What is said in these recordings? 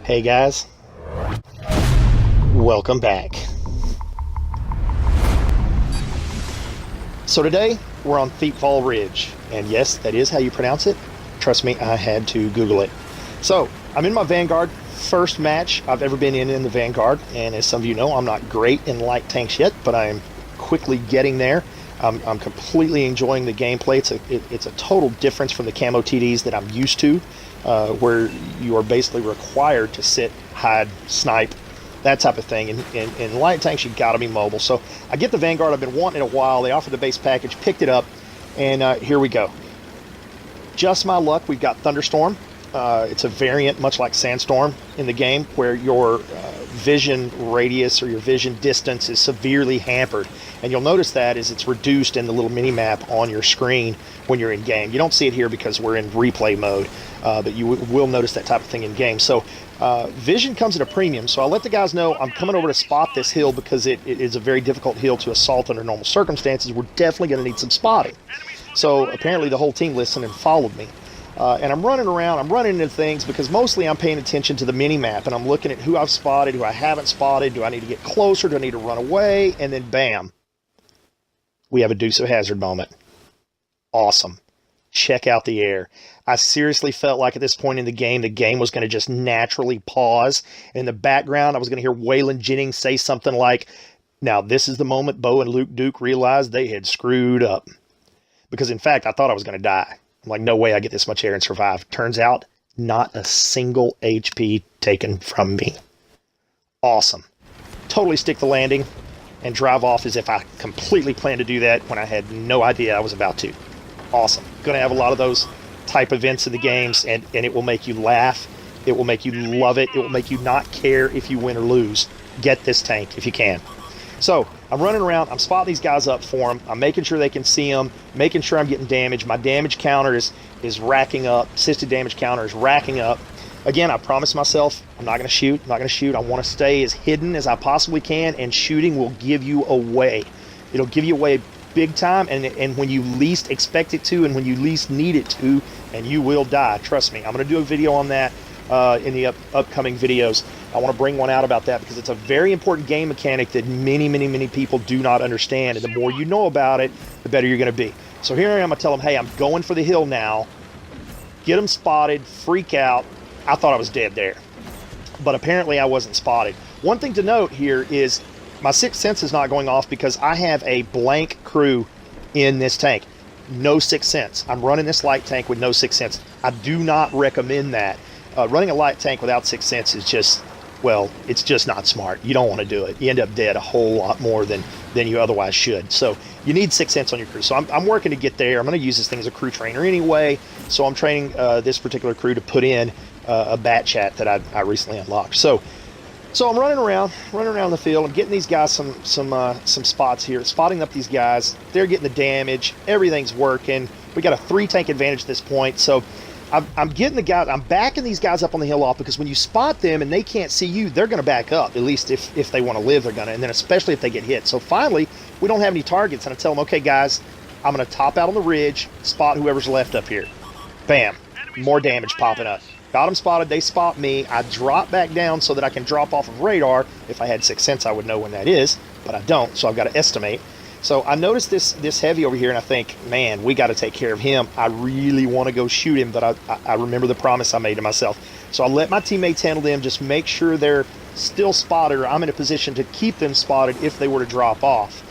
Hey guys, welcome back. So today we're on Feetfall Ridge, and yes, that is how you pronounce it. Trust me, I had to Google it. So I'm in my Vanguard, first match I've ever been in the Vanguard, and as some of you know, I'm not great in light tanks yet, but I am quickly getting there. I'm completely enjoying the gameplay. It's a total difference from the camo TDs that I'm used to, where you are basically required to sit, hide, snipe, that type of thing. In light tanks, you got to be mobile. So I get the Vanguard. I've been wanting it a while. They offered the base package, picked it up, and here we go. Just my luck, we've got Thunderstorm. It's a variant, much like Sandstorm in the game, where your vision radius or your vision distance is severely hampered. And you'll notice that as it's reduced in the little mini map on your screen when you're in game. You don't see it here because we're in replay mode, but you will notice that type of thing in game. So vision comes at a premium. So I'll let the guys know I'm coming over to spot this hill because it is a very difficult hill to assault under normal circumstances. We're definitely going to need some spotting. So apparently the whole team listened and followed me. And I'm running around, I'm running into things because mostly I'm paying attention to the mini-map and I'm looking at who I've spotted, who I haven't spotted, do I need to get closer, do I need to run away, and then bam, we have a Deuce of Hazard moment. Awesome. Check out the air. I seriously felt like at this point in the game was going to just naturally pause. In the background, I was going to hear Waylon Jennings say something like, now this is the moment Bo and Luke Duke realized they had screwed up. Because in fact, I thought I was going to die. I'm like, no way I get this much air and survive. Turns out, not a single HP taken from me. Awesome. Totally stick the landing and drive off as if I completely planned to do that when I had no idea I was about to. Awesome. Going to have a lot of those type events in the games, and it will make you laugh. It will make you love it. It will make you not care if you win or lose. Get this tank if you can. So I'm running around, I'm spotting these guys up for them, I'm making sure they can see them, making sure I'm getting damage. My damage counter is racking up, assisted damage counter is racking up. Again, I promised myself I'm not going to shoot, I want to stay as hidden as I possibly can, and shooting will give you away. It'll give you away big time, and when you least expect it to, and when you least need it to, and you will die. Trust me, I'm going to do a video on that in the upcoming videos. I want to bring one out about that because it's a very important game mechanic that many people do not understand, and the more you know about it, the better you're going to be. So here I am, I tell them, hey, I'm going for the hill now. Get them spotted, freak out. I thought I was dead there, but apparently I wasn't spotted. One thing to note here is my sixth sense is not going off because I have a blank crew in this tank. No sixth sense. I'm running this light tank with no sixth sense. I do not recommend that. Running a light tank without sixth sense is just, well, it's just not smart. You don't want to do it. You end up dead a whole lot more than you otherwise should. So you need sixth sense on your crew. So I'm working to get there. I'm going to use this thing as a crew trainer anyway. So I'm training this particular crew to put in a bat chat that I recently unlocked. So I'm running around the field. I'm getting these guys some spots here, spotting up these guys. They're getting the damage. Everything's working. We got a 3-tank advantage at this point. So I'm getting the guys, I'm backing these guys up on the hill off because when you spot them and they can't see you, they're going to back up. At least if they want to live, they're going to. And then especially if they get hit. So finally, we don't have any targets. And I tell them, okay, guys, I'm going to top out on the ridge, spot whoever's left up here. Bam. More damage popping up. Got them spotted. They spot me. I drop back down so that I can drop off of radar. If I had sixth sense, I would know when that is. But I don't, so I've got to estimate. So I noticed this heavy over here, and I think, man, we got to take care of him. I really want to go shoot him, but I remember the promise I made to myself. So I let my teammates handle them, just make sure they're still spotted, or I'm in a position to keep them spotted if they were to drop off.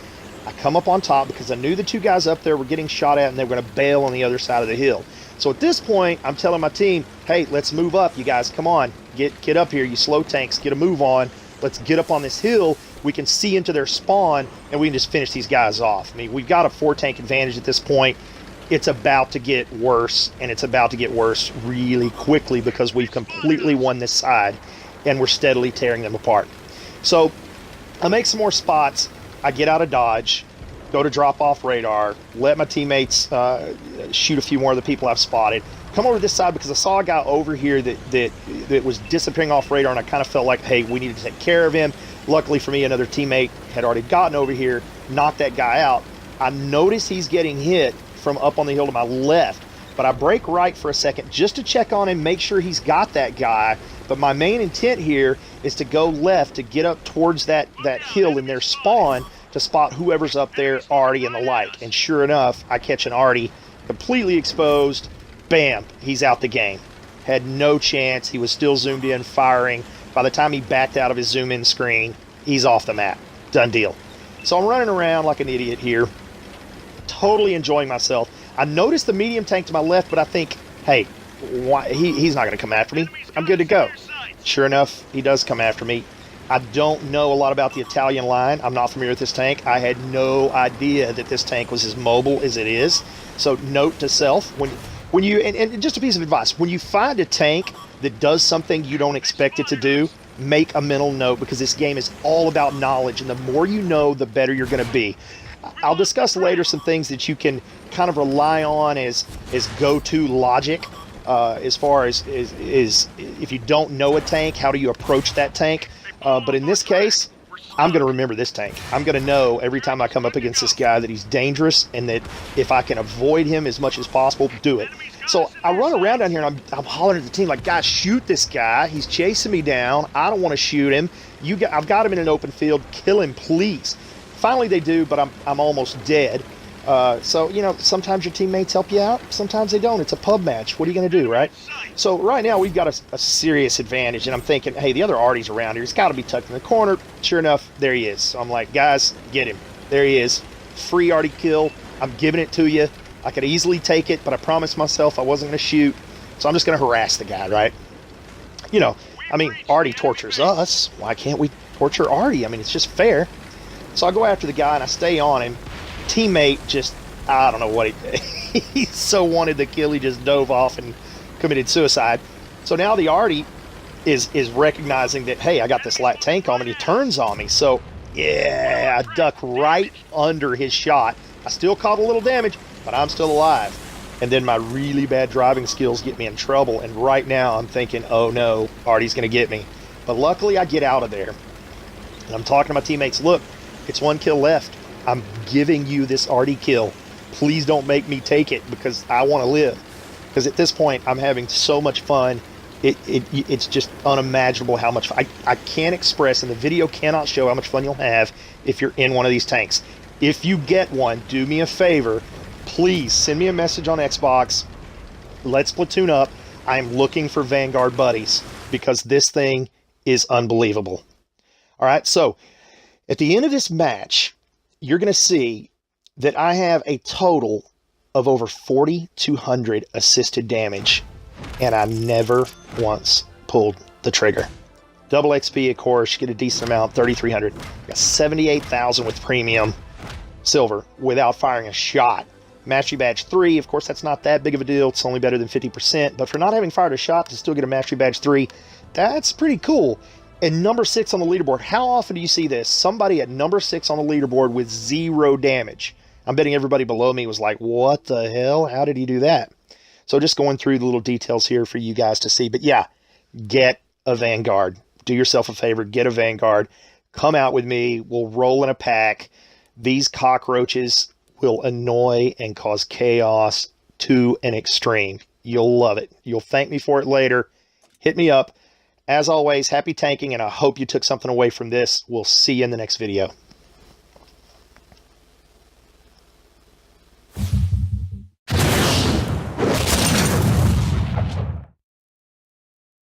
I come up on top because I knew the two guys up there were getting shot at, and they were going to bail on the other side of the hill. So at this point, I'm telling my team, hey, let's move up, you guys. Come on, get up here, you slow tanks, get a move on. Let's get up on this hill. We can see into their spawn, and we can just finish these guys off. I mean, we've got a 4-tank advantage at this point. It's about to get worse, and it's about to get worse really quickly because we've completely won this side, and we're steadily tearing them apart. So I make some more spots. I get out of dodge, go to drop off radar, let my teammates shoot a few more of the people I've spotted. Come over to this side because I saw a guy over here that was disappearing off radar, and I kind of felt like, hey, we need to take care of him. Luckily for me, another teammate had already gotten over here, knocked that guy out. I notice he's getting hit from up on the hill to my left, but I break right for a second just to check on him, make sure he's got that guy But my main intent here is to go left to get up towards that hill in their spawn to spot whoever's up there, Artie and the like. And sure enough, I catch an Artie completely exposed. Bam, he's out the game. Had no chance. He was still zoomed in, firing. By the time he backed out of his zoom in screen, he's off the map. Done deal. So I'm running around like an idiot here, totally enjoying myself. I noticed the medium tank to my left, but I think, hey, why, he's not going to come after me. I'm good to go. Sure enough, he does come after me. I don't know a lot about the Italian line. I'm not familiar with this tank. I had no idea that this tank was as mobile as it is. So note to self, when you, and just a piece of advice, when you find a tank that does something you don't expect it to do, make a mental note, because this game is all about knowledge, and the more you know, the better you're going to be. I'll discuss later some things that you can kind of rely on as go-to logic. As far as if you don't know a tank, how do you approach that tank? But in this case, I'm going to remember this tank. I'm going to know every time I come up against this guy that he's dangerous, and that if I can avoid him as much as possible, do it. So I run around down here, and I'm hollering at the team like, guys, shoot this guy. He's chasing me down. I don't want to shoot him. I've got him in an open field. Kill him, please. Finally they do, but I'm almost dead. So, you know, sometimes your teammates help you out, sometimes they don't. It's a pub match. What are you going to do, right? So right now we've got a serious advantage, and I'm thinking, hey, the other Artie's around here. He's got to be tucked in the corner. Sure enough, there he is. So I'm like, guys, get him. There he is. Free Artie kill. I'm giving it to you. I could easily take it, but I promised myself I wasn't going to shoot. So I'm just going to harass the guy, right? You know, I mean, Artie tortures us. Why can't we torture Artie? I mean, it's just fair. So I go after the guy, and I stay on him. Teammate just, I don't know what he so wanted the kill, he just dove off and committed suicide. So now the Artie is recognizing that, hey, I got this light tank on me, and he turns on me. So yeah, I duck right under his shot. I still caught a little damage, but I'm still alive. And then my really bad driving skills get me in trouble, and right now I'm thinking, oh no, Artie's gonna get me. But luckily I get out of there, and I'm talking to my teammates, look, it's one kill left. I'm giving you this Artie kill. Please don't make me take it, because I want to live. Because at this point, I'm having so much fun. It's just unimaginable how much fun. I can't express, and the video cannot show how much fun you'll have if you're in one of these tanks. If you get one, do me a favor. Please send me a message on Xbox. Let's platoon up. I'm looking for Vanguard buddies, because this thing is unbelievable. All right, so at the end of this match, you're going to see that I have a total of over 4,200 assisted damage, and I never once pulled the trigger. Double XP, of course, get a decent amount, 3,300. Got 78,000 with premium silver without firing a shot. Mastery Badge 3, of course, that's not that big of a deal. It's only better than 50%, but for not having fired a shot to still get a Mastery Badge 3, that's pretty cool. And number 6 on the leaderboard. How often do you see this? Somebody at number 6 on the leaderboard with 0 damage. I'm betting everybody below me was like, what the hell? How did he do that? So just going through the little details here for you guys to see. But yeah, get a Vanguard. Do yourself a favor. Get a Vanguard. Come out with me. We'll roll in a pack. These cockroaches will annoy and cause chaos to an extreme. You'll love it. You'll thank me for it later. Hit me up. As always, happy tanking, and I hope you took something away from this. We'll see you in the next video.